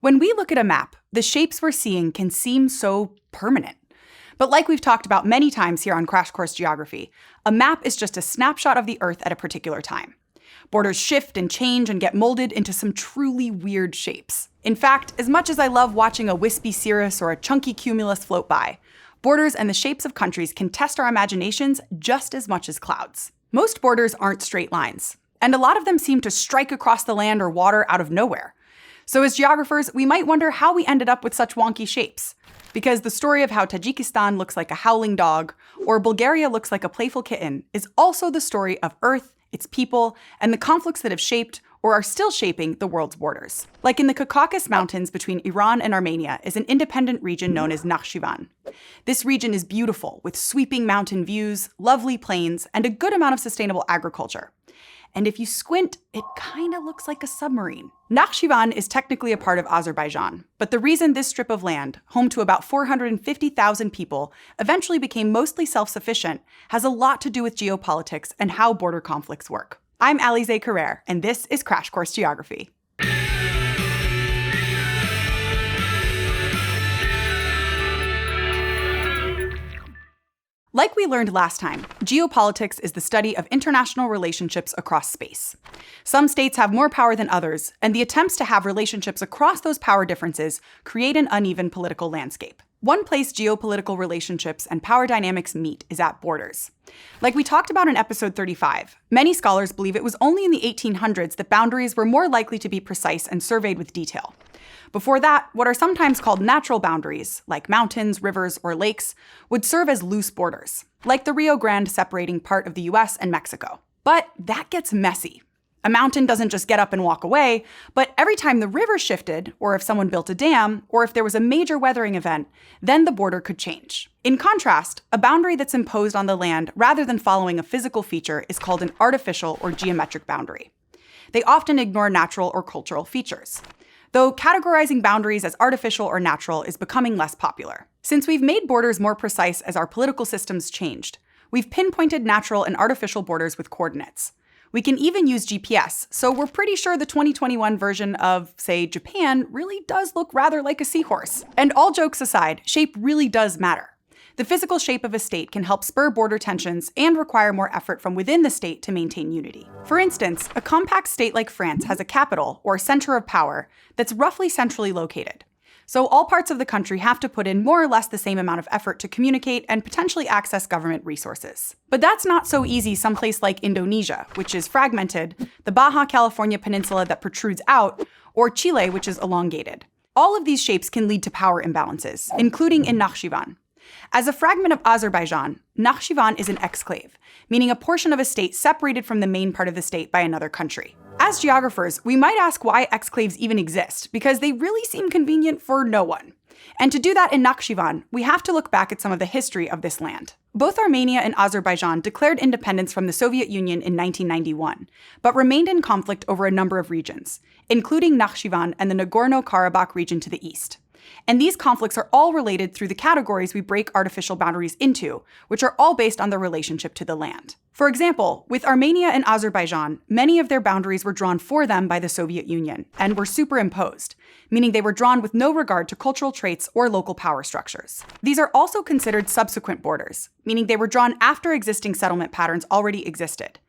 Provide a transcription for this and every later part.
When we look at a map, the shapes we're seeing can seem so permanent. But like we've talked about many times here on Crash Course Geography, a map is just a snapshot of the Earth at a particular time. Borders shift and change and get molded into some truly weird shapes. In fact, as much as I love watching a wispy cirrus or a chunky cumulus float by, borders and the shapes of countries can test our imaginations just as much as clouds. Most borders aren't straight lines, and a lot of them seem to strike across the land or water out of nowhere. So as geographers, we might wonder how we ended up with such wonky shapes. Because the story of how Tajikistan looks like a howling dog, or Bulgaria looks like a playful kitten, is also the story of Earth, its people, and the conflicts that have shaped, or are still shaping, the world's borders. Like in the Caucasus Mountains between Iran and Armenia is an independent region known as Nakhchivan. This region is beautiful, with sweeping mountain views, lovely plains, and a good amount of sustainable agriculture. And if you squint, it kind of looks like a submarine. Nakhchivan is technically a part of Azerbaijan, but the reason this strip of land, home to about 450,000 people, eventually became mostly self-sufficient has a lot to do with geopolitics and how border conflicts work. I'm Alize Carrere, and this is Crash Course Geography. Like we learned last time, geopolitics is the study of international relationships across space. Some states have more power than others, and the attempts to have relationships across those power differences create an uneven political landscape. One place geopolitical relationships and power dynamics meet is at borders. Like we talked about in episode 35, many scholars believe it was only in the 1800s that boundaries were more likely to be precise and surveyed with detail. Before that, what are sometimes called natural boundaries, like mountains, rivers, or lakes, would serve as loose borders, like the Rio Grande separating part of the US and Mexico. But that gets messy. A mountain doesn't just get up and walk away, but every time the river shifted, or if someone built a dam, or if there was a major weathering event, then the border could change. In contrast, a boundary that's imposed on the land rather than following a physical feature is called an artificial or geometric boundary. They often ignore natural or cultural features. Though categorizing boundaries as artificial or natural is becoming less popular. Since we've made borders more precise as our political systems changed, we've pinpointed natural and artificial borders with coordinates. We can even use GPS, so we're pretty sure the 2021 version of, say, Japan really does look rather like a seahorse. And all jokes aside, shape really does matter. The physical shape of a state can help spur border tensions and require more effort from within the state to maintain unity. For instance, a compact state like France has a capital, or center of power, that's roughly centrally located. So all parts of the country have to put in more or less the same amount of effort to communicate and potentially access government resources. But that's not so easy someplace like Indonesia, which is fragmented, the Baja California Peninsula that protrudes out, or Chile, which is elongated. All of these shapes can lead to power imbalances, including in Nakhchivan. As a fragment of Azerbaijan, Nakhchivan is an exclave, meaning a portion of a state separated from the main part of the state by another country. As geographers, we might ask why exclaves even exist, because they really seem convenient for no one. And to do that in Nakhchivan, we have to look back at some of the history of this land. Both Armenia and Azerbaijan declared independence from the Soviet Union in 1991, but remained in conflict over a number of regions, including Nakhchivan and the Nagorno-Karabakh region to the east. And these conflicts are all related through the categories we break artificial boundaries into, which are all based on their relationship to the land. For example, with Armenia and Azerbaijan, many of their boundaries were drawn for them by the Soviet Union and were superimposed, meaning they were drawn with no regard to cultural traits or local power structures. These are also considered subsequent borders, meaning they were drawn after existing settlement patterns already existed.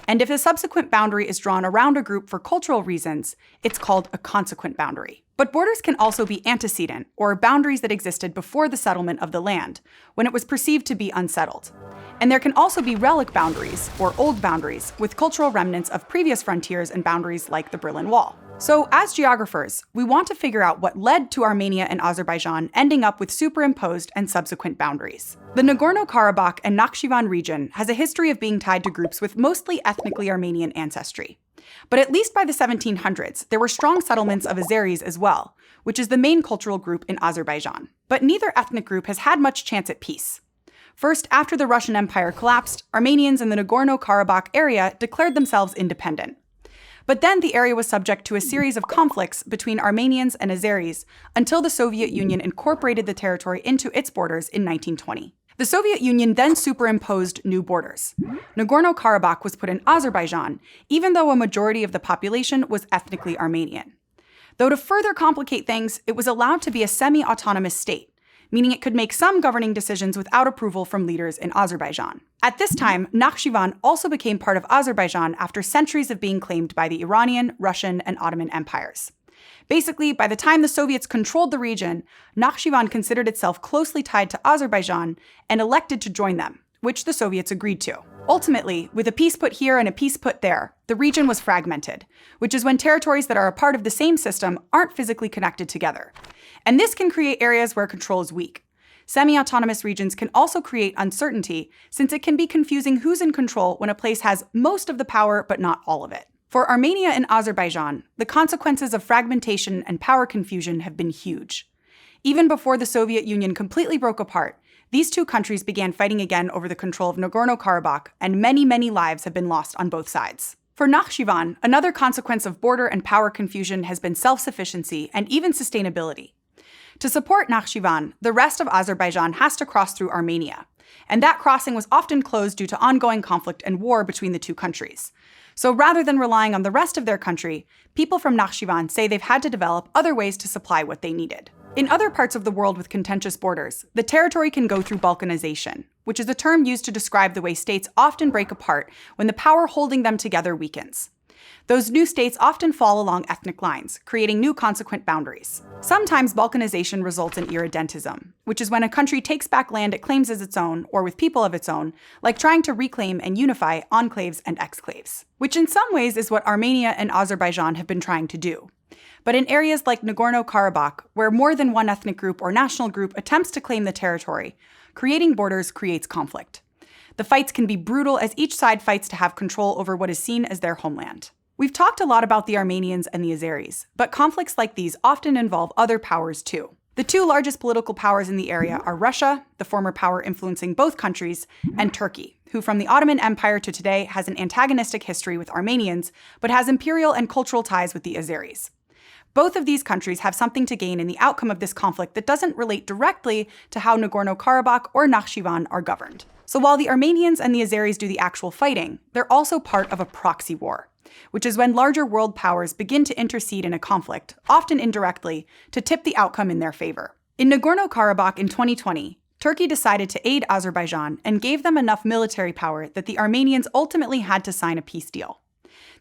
And if a subsequent boundary is drawn around a group for cultural reasons, it's called a consequent boundary. But borders can also be antecedent, or boundaries that existed before the settlement of the land, when it was perceived to be unsettled. And there can also be relic boundaries, or old boundaries, with cultural remnants of previous frontiers and boundaries like the Berlin Wall. So as geographers, we want to figure out what led to Armenia and Azerbaijan ending up with superimposed and subsequent boundaries. The Nagorno-Karabakh and Nakhchivan region has a history of being tied to groups with mostly ethnically Armenian ancestry. But at least by the 1700s, there were strong settlements of Azeris as well, which is the main cultural group in Azerbaijan. But neither ethnic group has had much chance at peace. First, after the Russian Empire collapsed, Armenians in the Nagorno-Karabakh area declared themselves independent. But then the area was subject to a series of conflicts between Armenians and Azeris until the Soviet Union incorporated the territory into its borders in 1920. The Soviet Union then superimposed new borders. Nagorno-Karabakh was put in Azerbaijan, even though a majority of the population was ethnically Armenian. Though to further complicate things, it was allowed to be a semi-autonomous state, meaning it could make some governing decisions without approval from leaders in Azerbaijan. At this time, Nakhchivan also became part of Azerbaijan after centuries of being claimed by the Iranian, Russian, and Ottoman empires. Basically, by the time the Soviets controlled the region, Nakhchivan considered itself closely tied to Azerbaijan and elected to join them, which the Soviets agreed to. Ultimately, with a piece put here and a piece put there, the region was fragmented, which is when territories that are a part of the same system aren't physically connected together. And this can create areas where control is weak. Semi-autonomous regions can also create uncertainty, since it can be confusing who's in control when a place has most of the power but not all of it. For Armenia and Azerbaijan, the consequences of fragmentation and power confusion have been huge. Even before the Soviet Union completely broke apart, these two countries began fighting again over the control of Nagorno-Karabakh, and many, many lives have been lost on both sides. For Nakhchivan, another consequence of border and power confusion has been self-sufficiency and even sustainability. To support Nakhchivan, the rest of Azerbaijan has to cross through Armenia, and that crossing was often closed due to ongoing conflict and war between the two countries. So rather than relying on the rest of their country, people from Nakhchivan say they've had to develop other ways to supply what they needed. In other parts of the world with contentious borders, the territory can go through balkanization, which is a term used to describe the way states often break apart when the power holding them together weakens. Those new states often fall along ethnic lines, creating new consequent boundaries. Sometimes balkanization results in irredentism, which is when a country takes back land it claims as its own, or with people of its own, like trying to reclaim and unify enclaves and exclaves, which in some ways is what Armenia and Azerbaijan have been trying to do. But in areas like Nagorno-Karabakh, where more than one ethnic group or national group attempts to claim the territory, creating borders creates conflict. The fights can be brutal as each side fights to have control over what is seen as their homeland. We've talked a lot about the Armenians and the Azeris, but conflicts like these often involve other powers too. The two largest political powers in the area are Russia, the former power influencing both countries, and Turkey, who from the Ottoman Empire to today has an antagonistic history with Armenians, but has imperial and cultural ties with the Azeris. Both of these countries have something to gain in the outcome of this conflict that doesn't relate directly to how Nagorno-Karabakh or Nakhchivan are governed. So while the Armenians and the Azeris do the actual fighting, they're also part of a proxy war, which is when larger world powers begin to intercede in a conflict, often indirectly, to tip the outcome in their favor. In Nagorno-Karabakh in 2020, Turkey decided to aid Azerbaijan and gave them enough military power that the Armenians ultimately had to sign a peace deal.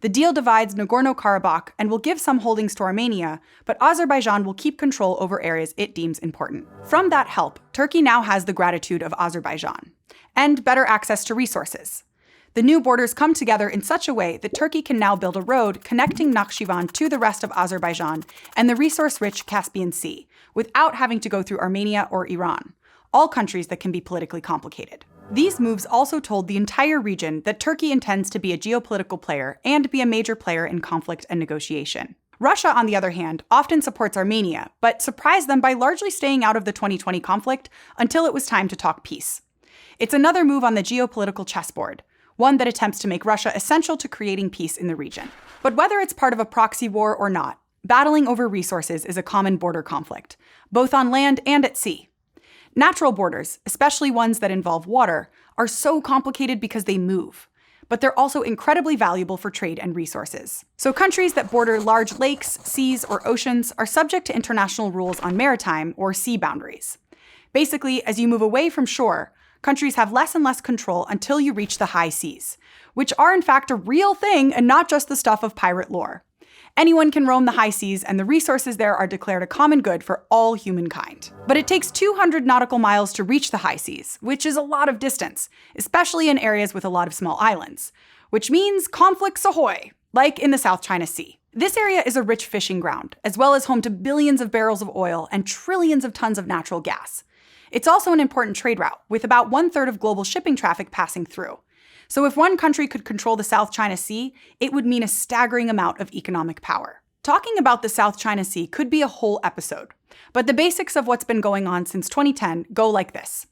The deal divides Nagorno-Karabakh and will give some holdings to Armenia, but Azerbaijan will keep control over areas it deems important. From that help, Turkey now has the gratitude of Azerbaijan, and better access to resources. The new borders come together in such a way that Turkey can now build a road connecting Nakhchivan to the rest of Azerbaijan and the resource-rich Caspian Sea, without having to go through Armenia or Iran, all countries that can be politically complicated. These moves also told the entire region that Turkey intends to be a geopolitical player and be a major player in conflict and negotiation. Russia, on the other hand, often supports Armenia, but surprised them by largely staying out of the 2020 conflict until it was time to talk peace. It's another move on the geopolitical chessboard, one that attempts to make Russia essential to creating peace in the region. But whether it's part of a proxy war or not, battling over resources is a common border conflict, both on land and at sea. Natural borders, especially ones that involve water, are so complicated because they move, but they're also incredibly valuable for trade and resources. So countries that border large lakes, seas, or oceans are subject to international rules on maritime or sea boundaries. Basically, as you move away from shore, countries have less and less control until you reach the high seas, which are in fact a real thing and not just the stuff of pirate lore. Anyone can roam the high seas, and the resources there are declared a common good for all humankind. But it takes 200 nautical miles to reach the high seas, which is a lot of distance, especially in areas with a lot of small islands, which means conflicts ahoy, like in the South China Sea. This area is a rich fishing ground, as well as home to billions of barrels of oil and trillions of tons of natural gas. It's also an important trade route, with about 1/3 of global shipping traffic passing through. So if one country could control the South China Sea, it would mean a staggering amount of economic power. Talking about the South China Sea could be a whole episode, but the basics of what's been going on since 2010 go like this.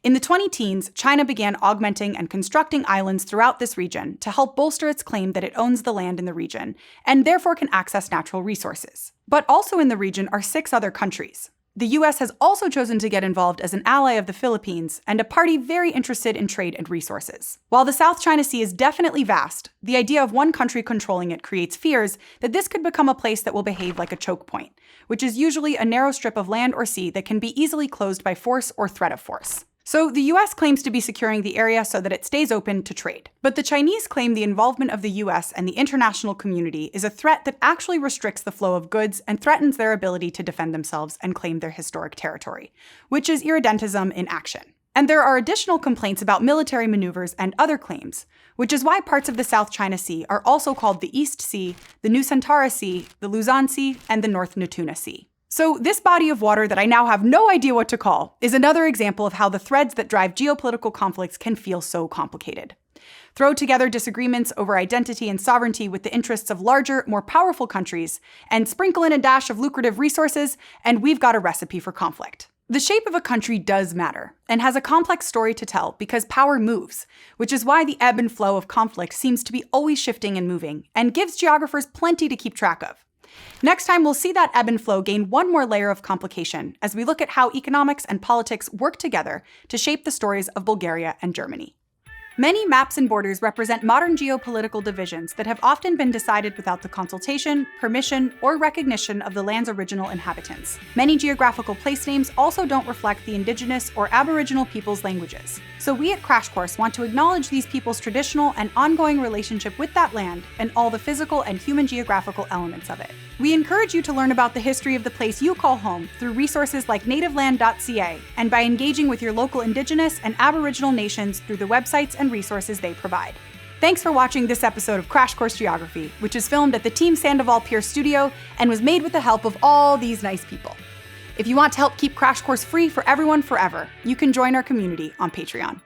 In the 2010s, China began augmenting and constructing islands throughout this region to help bolster its claim that it owns the land in the region, and therefore can access natural resources. But also in the region are 6 other countries: The US has also chosen to get involved as an ally of the Philippines and a party very interested in trade and resources. While the South China Sea is definitely vast, the idea of one country controlling it creates fears that this could become a place that will behave like a choke point, which is usually a narrow strip of land or sea that can be easily closed by force or threat of force. So the US claims to be securing the area so that it stays open to trade. But the Chinese claim the involvement of the US and the international community is a threat that actually restricts the flow of goods and threatens their ability to defend themselves and claim their historic territory, which is irredentism in action. And there are additional complaints about military maneuvers and other claims, which is why parts of the South China Sea are also called the East Sea, the Nusantara Sea, the Luzon Sea, and the North Natuna Sea. So this body of water that I now have no idea what to call is another example of how the threads that drive geopolitical conflicts can feel so complicated. Throw together disagreements over identity and sovereignty with the interests of larger, more powerful countries, and sprinkle in a dash of lucrative resources, and we've got a recipe for conflict. The shape of a country does matter, and has a complex story to tell because power moves, which is why the ebb and flow of conflict seems to be always shifting and moving, and gives geographers plenty to keep track of. Next time, we'll see that ebb and flow gain one more layer of complication as we look at how economics and politics work together to shape the stories of Bulgaria and Germany. Many maps and borders represent modern geopolitical divisions that have often been decided without the consultation, permission, or recognition of the land's original inhabitants. Many geographical place names also don't reflect the indigenous or aboriginal people's languages. So we at CrashCourse want to acknowledge these people's traditional and ongoing relationship with that land and all the physical and human geographical elements of it. We encourage you to learn about the history of the place you call home through resources like nativeland.ca and by engaging with your local indigenous and aboriginal nations through the websites and resources they provide. Thanks for watching this episode of Crash Course Geography, which is filmed at the Team Sandoval Pierce studio and was made with the help of all these nice people. If you want to help keep Crash Course free for everyone forever, you can join our community on Patreon.